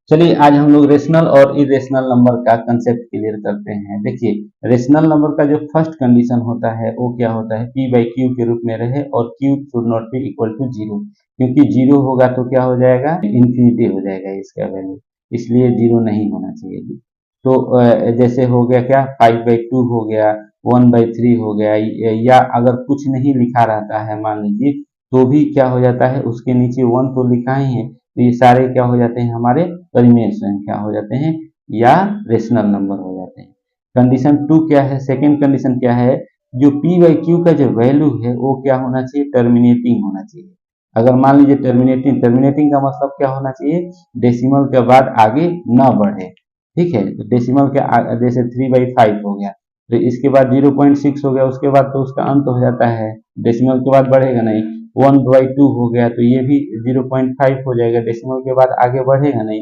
चलिए आज हम लोग रेशनल और इरेशनल नंबर का कंसेप्ट क्लियर करते हैं। देखिए रेशनल नंबर का जो फर्स्ट कंडीशन होता है वो क्या होता है, p बाई क्यू के रूप में रहे और q should not be equal to zero, क्योंकि जीरो होगा तो क्या हो जाएगा, इंफिनिटी हो जाएगा इसका वैल्यू, इसलिए जीरो नहीं होना चाहिए। तो जैसे हो गया क्या, 5/2 हो गया, 1/3 हो गया, या अगर कुछ नहीं लिखा रहता है मान लीजिए तो भी क्या हो जाता है, उसके नीचे 1 तो लिखा ही है, तो ये सारे क्या हो जाते हैं, हमारे परिमेय संख्या हो जाते हैं या रेशनल नंबर हो जाते हैं। कंडीशन टू क्या है, सेकेंड कंडीशन क्या है, जो p बाई क्यू का जो वैल्यू है वो क्या होना चाहिए, टर्मिनेटिंग होना चाहिए। अगर मान लीजिए टर्मिनेटिंग, टर्मिनेटिंग का मतलब क्या होना चाहिए, डेसिमल के बाद आगे न बढ़े। ठीक है, तो डेसिमल के जैसे 3/5 हो गया तो इसके बाद 0.6 हो गया, उसके बाद तो उसका अंत हो जाता है, डेसिमल के बाद बढ़ेगा नहीं। 1/2 हो गया तो ये भी 0.5 हो जाएगा, डेसिमल के बाद आगे बढ़ेगा नहीं।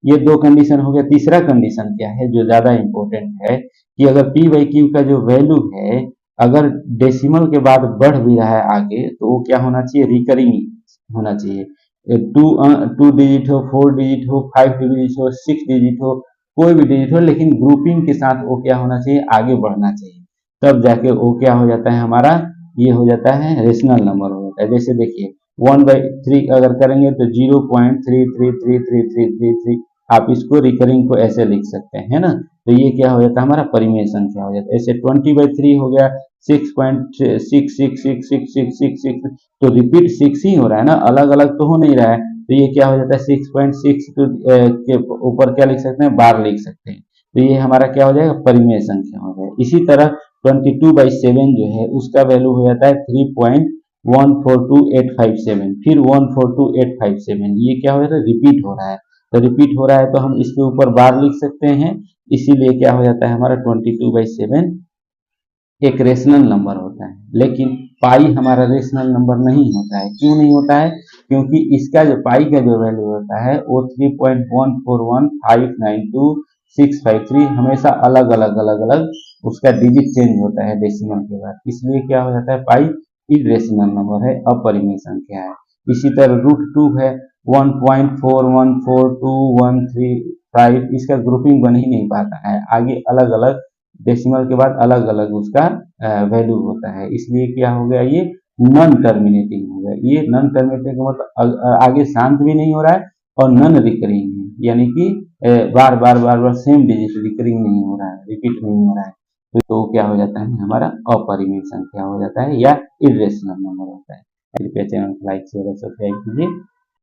ये दो कंडीशन हो गया। तीसरा कंडीशन क्या है जो ज्यादा इंपॉर्टेंट है, कि अगर p बाई क्यू का जो वैल्यू है अगर डेसिमल के बाद बढ़ भी रहा है आगे तो वो क्या होना चाहिए, रिकरिंग होना चाहिए। टू टू डिजिट हो, 4 डिजिट हो, 5 डिजिट हो, 6 डिजिट हो, कोई भी डिजिट हो, लेकिन ग्रुपिंग के साथ वो क्या होना चाहिए, आगे बढ़ना चाहिए, तब जाके वो क्या हो जाता है हमारा, ये हो जाता है रेशनल नंबर हो जाता है। जैसे देखिए 1/3 अगर करेंगे तो 0.333333 आप इसको रिकरिंग को ऐसे लिख सकते हैं, है ना। तो ये क्या हो जाता है, हमारा परिमेय संख्या हो जाता है। ऐसे 20/3 हो गया 6.666666, तो रिपीट 6 ही हो रहा है ना, अलग अलग तो हो नहीं रहा है, तो ये क्या हो जाता है 6.6 के ऊपर क्या लिख सकते हैं, बार लिख सकते हैं, तो ये हमारा क्या हो जाएगा, परिमेय संख्या हो जाएगा। इसी तरह 22/7 जो है उसका वैल्यू हो जाता है 3.142857, फिर 142857, ये क्या हो जाता है, रिपीट हो रहा है, तो रिपीट हो रहा है तो हम इसके ऊपर बार लिख सकते हैं, इसीलिए क्या हो जाता है हमारा 22/7 एक रेशनल नंबर होता है। लेकिन पाई हमारा रेशनल नंबर नहीं होता है। क्यों नहीं होता है, क्योंकि इसका जो पाई का जो वैल्यू होता है वो 3.141592,653 हमेशा अलग अलग अलग अलग उसका डिजिट चेंज होता है डेसिमल के बाद, इसलिए क्या हो जाता है, पाई इरेशनल नंबर है, अपरिमेय संख्या है। इसी तरह √2 है 1.414213 इसका ग्रुपिंग बन ही नहीं पाता है, आगे अलग अलग डेसिमल के बाद अलग अलग उसका वैल्यू होता है, इसलिए क्या हो गया, ये नॉन टर्मिनेटिंग हो गया। ये नॉन टर्मिनेटिंग का मतलब आगे शांत भी नहीं हो रहा है और नॉन रिकरिंग है, यानी कि बार बार बार बार सेम डिजिट रिकरिंग नहीं हो रहा है, रिपीट नहीं हो रहा है, तो क्या हो जाता है हमारा अपरिमेय संख्या हो जाता है या इरेशनल नंबर होता है। कृपया चैनल को लाइक शेयर और सब्सक्राइब कीजिए।